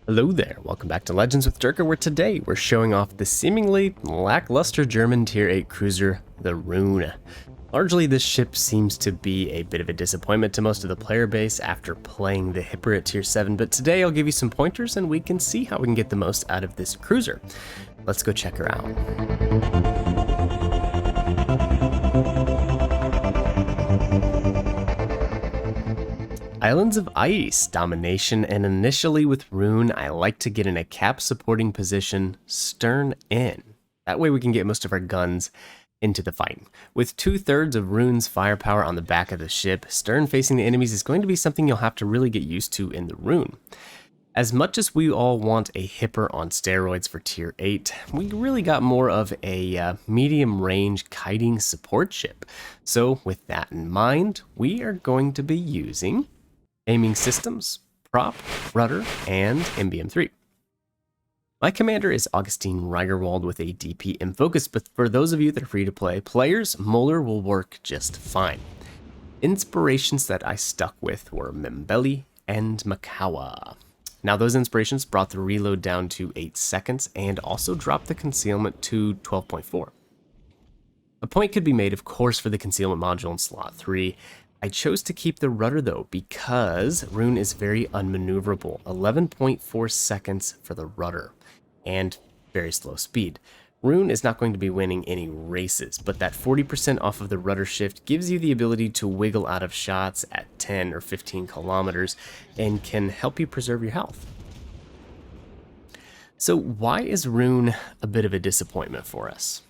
Hello there, welcome back to Legends with Derka, where today we're showing off the seemingly lackluster German Tier 8 cruiser, the Roon. Largely, this ship seems to be a bit of a disappointment to most of the player base after playing the Hipper at Tier 7, but today I'll give you some pointers and we can see how we can get the most out of this cruiser. Let's go check her out. Islands of Ice, Domination, and initially with Roon, I like to get in a cap supporting position, stern in. That way we can get most of our guns into the fight. With 2/3 of Roon's firepower on the back of the ship, stern facing the enemies is going to be something you'll have to really get used to in the Roon. As much as we all want a Hipper on steroids for Tier 8, we really got more of a medium range kiting support ship. So with that in mind, we are going to be using aiming systems, prop, rudder, and MBM3. My commander is Augustine Reigerwald with a DPM focus, but for those of you that are free to play players, Moeller will work just fine. Inspirations that I stuck with were Mimbelli and Mikawa. Now those inspirations brought the reload down to 8 seconds and also dropped the concealment to 12.4. A point could be made, of course, for the concealment module in slot 3. I chose to keep the rudder though because Roon is very unmaneuverable, 11.4 seconds for the rudder, and very slow speed. Roon is not going to be winning any races, but that 40% off of the rudder shift gives you the ability to wiggle out of shots at 10 or 15 kilometers and can help you preserve your health. So why is Roon a bit of a disappointment for us?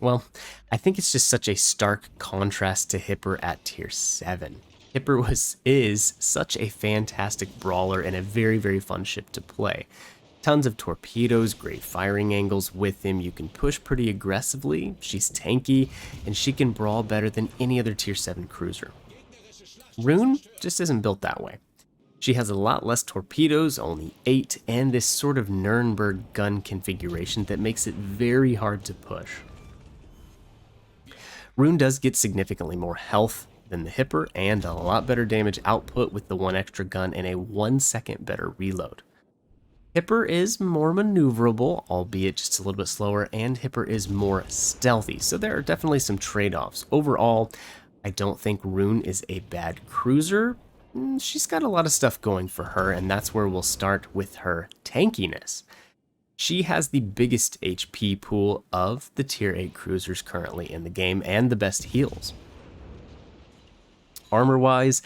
Well, I think it's just such a stark contrast to Hipper at Tier 7. Hipper is such a fantastic brawler and a very, very fun ship to play. Tons of torpedoes, great firing angles with him, you can push pretty aggressively, she's tanky, and she can brawl better than any other Tier 7 cruiser. Roon just isn't built that way. She has a lot less torpedoes, only 8, and this sort of Nuremberg gun configuration that makes it very hard to push. Roon does get significantly more health than the Hipper and a lot better damage output with the 1 extra gun and a 1 second better reload. Hipper is more maneuverable, albeit just a little bit slower, and Hipper is more stealthy, so there are definitely some trade-offs. Overall, I don't think Roon is a bad cruiser. She's got a lot of stuff going for her, and that's where we'll start with her tankiness. She has the biggest HP pool of the Tier 8 cruisers currently in the game and the best heals. Armor-wise,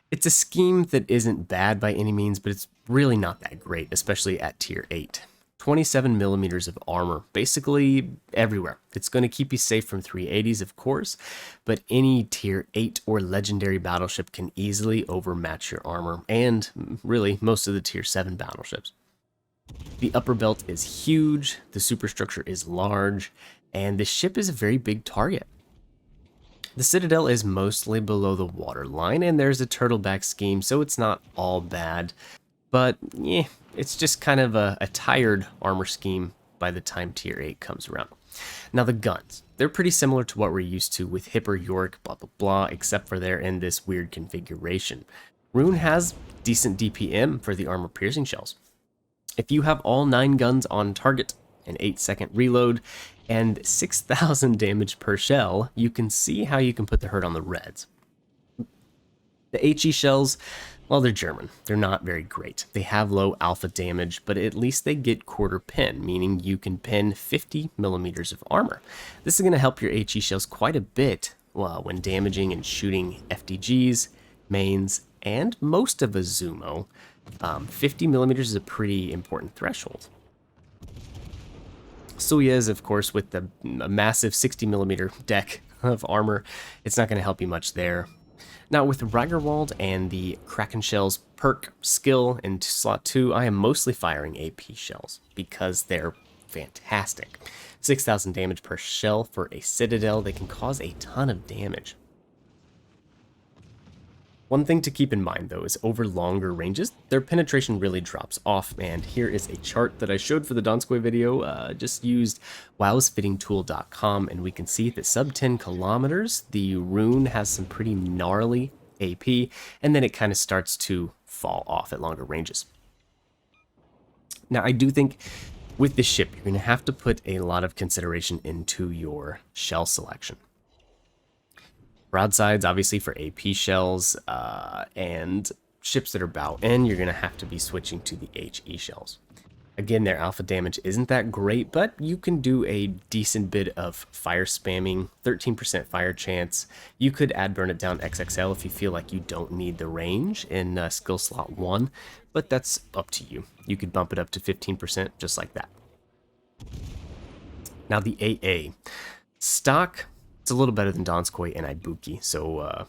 it's a scheme that isn't bad by any means, but it's really not that great, especially at Tier 8. 27 millimeters of armor, basically everywhere. It's going to keep you safe from 380s, of course, but any Tier 8 or Legendary battleship can easily overmatch your armor, and really most of the Tier 7 battleships. The upper belt is huge, the superstructure is large, and the ship is a very big target. The Citadel is mostly below the waterline, and there's a turtleback scheme, so it's not all bad. But, yeah, it's just kind of a tired armor scheme by the time Tier 8 comes around. Now the guns, they're pretty similar to what we're used to with Hipper, York, blah blah blah, except for they're in this weird configuration. Roon has decent DPM for the armor piercing shells. If you have all 9 guns on target, an 8-second reload, and 6,000 damage per shell, you can see how you can put the hurt on the reds. The HE shells, well, they're German. They're not very great. They have low alpha damage, but at least they get quarter pin, meaning you can pin 50 millimeters of armor. This is going to help your HE shells quite a bit when damaging and shooting FDGs, mains, and most of a Zumo. 50 millimeters is a pretty important threshold. Soyuz, of course, with the massive 60 millimeter deck of armor, it's not going to help you much there. Now with Reigerwald and the Kraken Shells perk skill in slot 2, I am mostly firing AP shells because they're fantastic. 6,000 damage per shell for a Citadel, they can cause a ton of damage. One thing to keep in mind though is over longer ranges, their penetration really drops off, and here is a chart that I showed for the Donskoy video, just used wowsfittingtool.com, and we can see that sub 10 kilometers, the Roon has some pretty gnarly AP, and then it kind of starts to fall off at longer ranges. Now, I do think with this ship, you're going to have to put a lot of consideration into your shell selection. Broadsides, obviously, for AP shells, and ships that are bow in, you're going to have to be switching to the HE shells. Again, their alpha damage isn't that great, but you can do a decent bit of fire spamming, 13% fire chance. You could add Burn It Down XXL if you feel like you don't need the range in skill slot 1, but that's up to you. You could bump it up to 15% just like that. Now the AA. Stock, it's a little better than Donskoy and Ibuki, so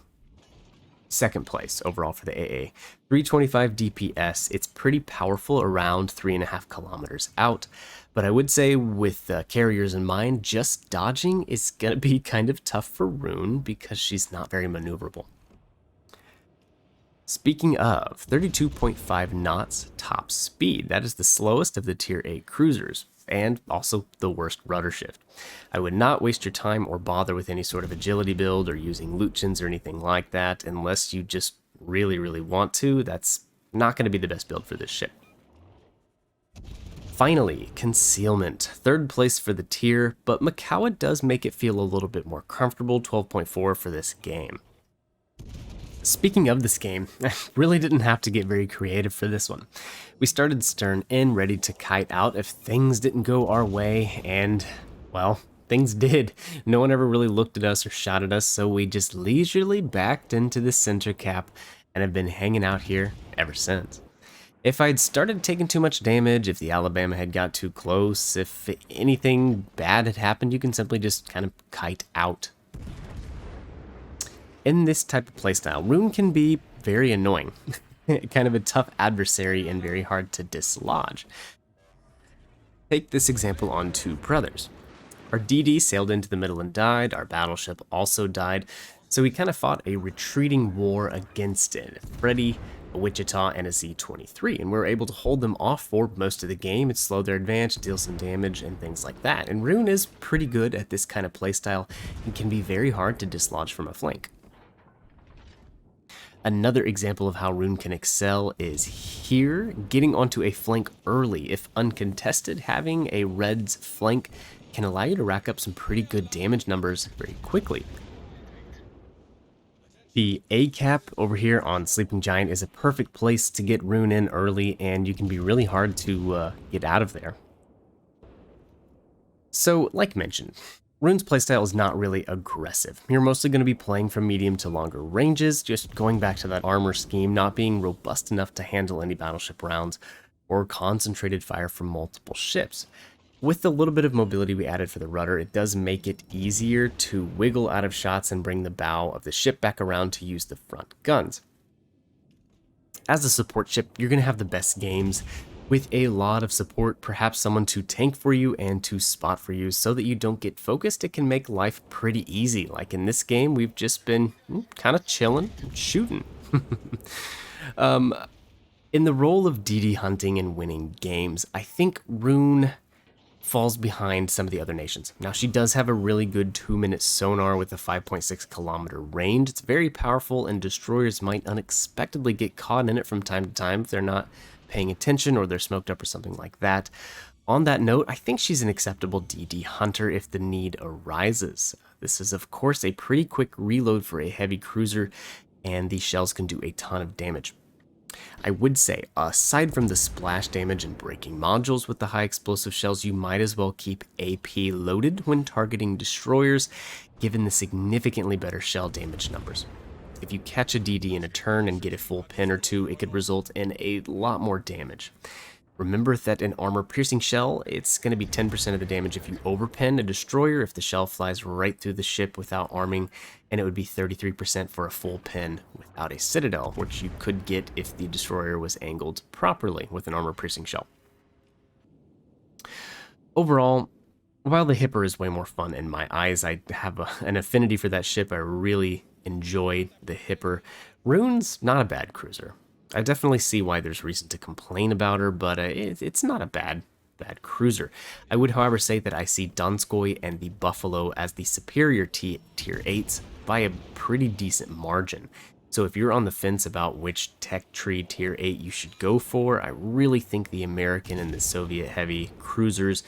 second place overall for the AA. 325 DPS, it's pretty powerful around 3.5 kilometers out, but I would say with carriers in mind, just dodging is going to be kind of tough for Roon because she's not very maneuverable. Speaking of, 32.5 knots top speed, that is the slowest of the tier 8 cruisers, and also the worst rudder shift. I would not waste your time or bother with any sort of agility build or using luchins or anything like that unless you just really want to. That's not going to be the best build for this ship. Finally, concealment. Third place for the tier, but Mikawa does make it feel a little bit more comfortable, 12.4 for this game. Speaking of this game, I really didn't have to get very creative for this one. We started stern in, ready to kite out if things didn't go our way, and, well, things did. No one ever really looked at us or shot at us, so we just leisurely backed into the center cap and have been hanging out here ever since. If I'd started taking too much damage, if the Alabama had got too close, if anything bad had happened, you can simply just kind of kite out. In this type of playstyle, Roon can be very annoying, kind of a tough adversary and very hard to dislodge. Take this example on Two Brothers. Our DD sailed into the middle and died, our battleship also died, so we kind of fought a retreating war against it. Freddy, a Wichita, and a Z-23, and we were able to hold them off for most of the game. It slowed their advance, deal some damage, and things like that. And Roon is pretty good at this kind of playstyle and can be very hard to dislodge from a flank. Another example of how Roon can excel is here, getting onto a flank early. If uncontested, having a red's flank can allow you to rack up some pretty good damage numbers very quickly. The A cap over here on Sleeping Giant is a perfect place to get Roon in early, and you can be really hard to get out of there. So, like mentioned, Roon's playstyle is not really aggressive. You're mostly going to be playing from medium to longer ranges, just going back to that armor scheme, not being robust enough to handle any battleship rounds, or concentrated fire from multiple ships. With the little bit of mobility we added for the rudder, it does make it easier to wiggle out of shots and bring the bow of the ship back around to use the front guns. As a support ship, you're going to have the best games with a lot of support, perhaps someone to tank for you and to spot for you so that you don't get focused. It can make life pretty easy. Like in this game, we've just been kind of chilling and shooting. In the role of DD hunting and winning games, I think Roon falls behind some of the other nations. Now, she does have a really good 2-minute sonar with a 5.6 kilometer range. It's very powerful, and destroyers might unexpectedly get caught in it from time to time if they're not paying attention or they're smoked up or something like that. On that note, I think she's an acceptable DD hunter if the need arises. This is, of course, a pretty quick reload for a heavy cruiser, and these shells can do a ton of damage. I would say, aside from the splash damage and breaking modules with the high explosive shells, you might as well keep AP loaded when targeting destroyers, given the significantly better shell damage numbers. If you catch a DD in a turn and get a full pin or two, it could result in a lot more damage. Remember that an armor-piercing shell, it's going to be 10% of the damage if you overpin a destroyer if the shell flies right through the ship without arming, and it would be 33% for a full pin without a citadel, which you could get if the destroyer was angled properly with an armor-piercing shell. Overall, while the Hipper is way more fun in my eyes, I have an affinity for that ship. I really enjoy the Hipper. Roon's not a bad cruiser. I definitely see why there's reason to complain about her, but it's not a bad cruiser. I would, however, say that I see Donskoy and the Buffalo as the superior tier 8s by a pretty decent margin. So if you're on the fence about which tech tree tier 8 you should go for, I really think the American and the Soviet heavy cruisers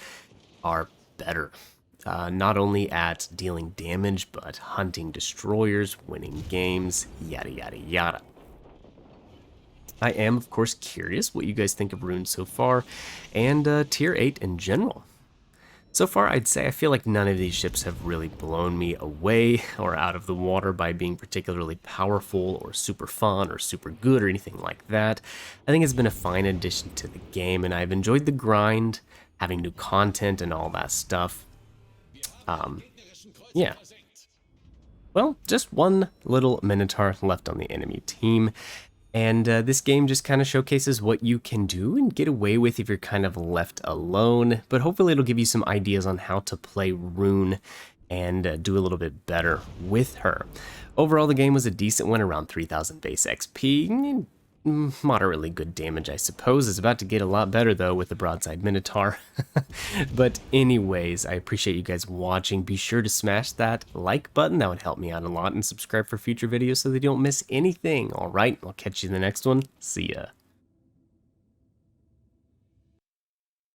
are better. Not only at dealing damage, but hunting destroyers, winning games, yada yada yada. I am, of course, curious what you guys think of Roon so far, and tier 8 in general. So far, I'd say I feel like none of these ships have really blown me away or out of the water by being particularly powerful or super fun or super good or anything like that. I think it's been a fine addition to the game, and I've enjoyed the grind, having new content and all that stuff. Yeah. Well, just one little Minotaur left on the enemy team. And this game just kind of showcases what you can do and get away with if you're kind of left alone. But hopefully it'll give you some ideas on how to play Roon and do a little bit better with her. Overall, the game was a decent one, around 3,000 base XP. Moderately good damage, I suppose. It's about to get a lot better, though, with the Broadside Minotaur. But anyways, I appreciate you guys watching. Be sure to smash that like button. That would help me out a lot. And subscribe for future videos so that you don't miss anything. All right, I'll catch you in the next one. See ya.